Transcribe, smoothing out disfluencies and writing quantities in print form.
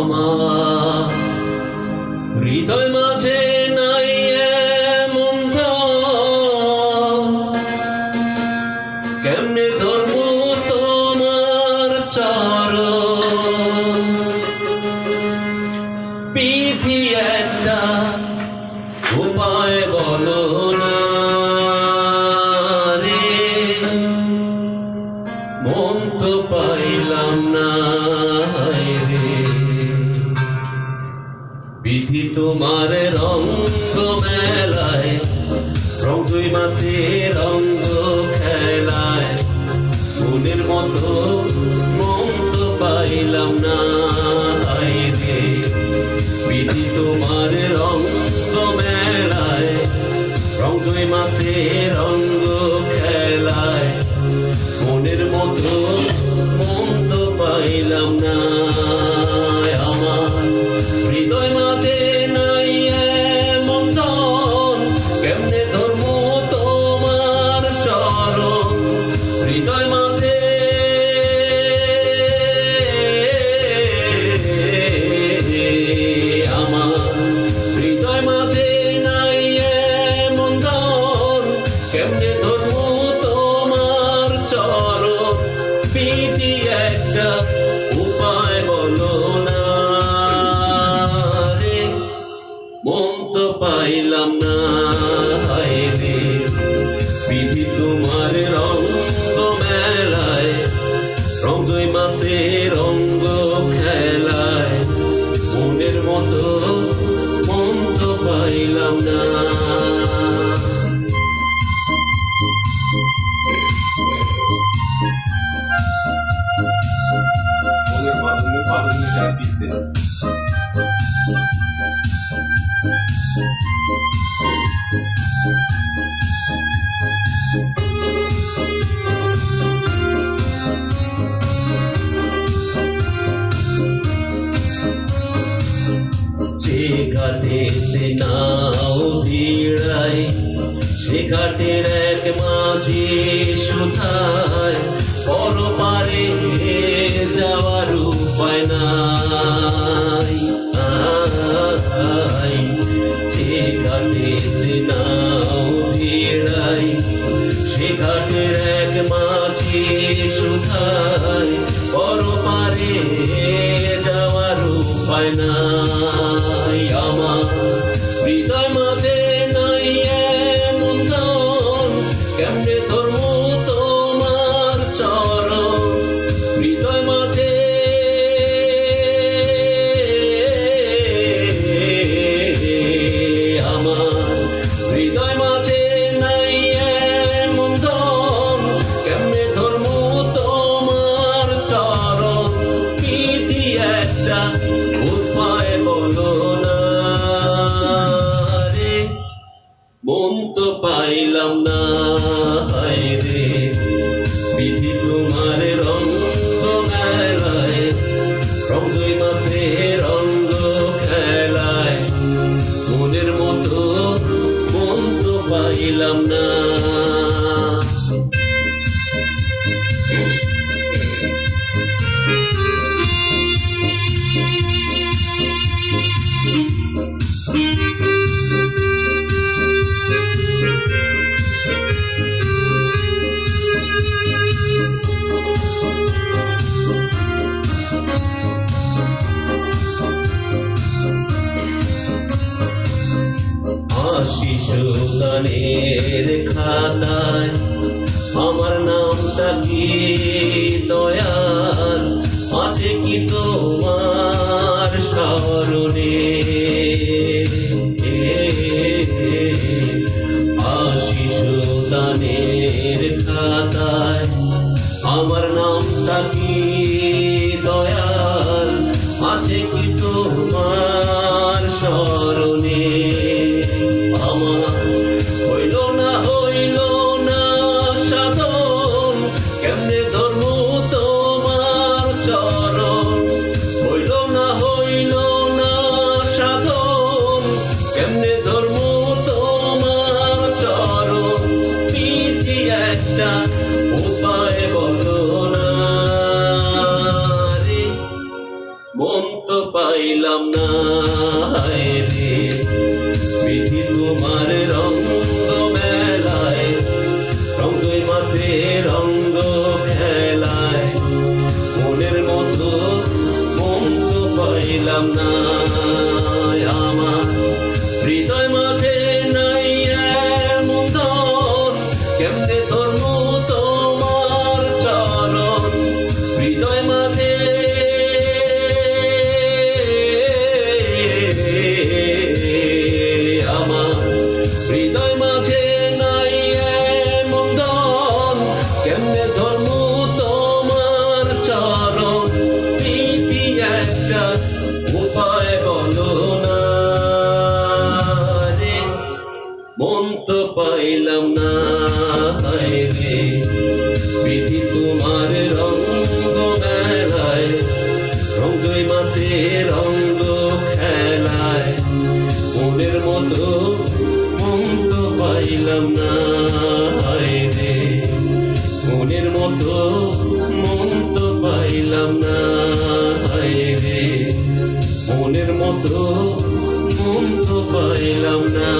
আমার হৃদয় মাঝে নাই এমন কেমনে ধর্ম তোমার চরণ বিধি একটা উপায় বলো না রে মন তো পাইলাম না রে বিধি তোমার রঙ্গ মেলায় রং দুই মাসে রঙ্গ খেলায় ফুলের মতো মন তো পাইলাম না রে বিধি তোমার রঙ্গ মেলায় রং দুই মাসে রঙ্গ খেলায় মনের মতো মন তো পাইলাম না আমার হৃদয় মাঝে নাই এমন ধন কেমনে ধর্ম তোমার চরণ হৃদয় মাঝে আমার হৃদয় মাঝে নাই এমন ধন কেমনে ধর্ম তোমার চরণ বিধি একটা উপায় বলো না রে মন তো পাইলাম না রে বিধি তোমার রঙ্গ মেলায় রং দুই মাসে রঙ্গ খেলায় মনের মতো মন তো পাইলাম না যে ঘাটে সে নাও ভিড়ায় সে ঘাটের এক মাঝি সুধায় পর পারে যাওয়ার উপায় নাই যে ঘাটে সে নাও ভিড়ায় সে ঘাটের এক মাঝি সুধায় পর পারে যাওয়ার উপায় নাই আমার হৃদয় মাঝে নাই এমন ধন কেমনে ধর্ম তোমার চরণ হৃদয় মাঝে আমার হৃদয় মাঝে নাই এমন ধন কেমনে ধর্ম তোমার চরণ বিধি একটা উপায় বলো না রে মন তো পাইলাম না রে বিধি তোমার রঙ্গ মেলায় রং দুই মাসে রঙ্গ খেলায় মনের মতো মন তো পাইলাম না আশিস দানের খাতায় আমার নামটা কি দয়াল আছে কি তোমার স্মরণে আশিস দানের খাতায় আমার নামটা কি দয়াল আছে কি তোমার স্মরণে আমার হইল না সাধন কেমনে ধর্ম তোমার চরণ হইল না সাধন কেমনে ধর্ম তোমার চরণ বিধি একটা উপায় বলো না পাইলাম না রে বিধি তোমার রঙ্গ মেলায় রঙ্গই মাঝে রঙ্গ খেলায় মনের মতো মন তো পাইলাম না আমার হৃদয় মাঝে নাই এমন ধন কেমনে ধর্ম তোমার চরণ হৃদয় মাঝে আমার হৃদয় মাঝে নাই এমন ধন কেমনে ধর্ম তোমার চরণ প্রীতি একটা উপায় বলো না রে মন তো পাইলাম না রে বিধি তোমার রঙ্গ মেলায় রঙ্গই মাঝে রঙ্গ খেলায় মনের মতো মন তো পাইলাম না রে মনের মতো মন তো পাইলাম না রে মনের মতো মন তো পাইলাম না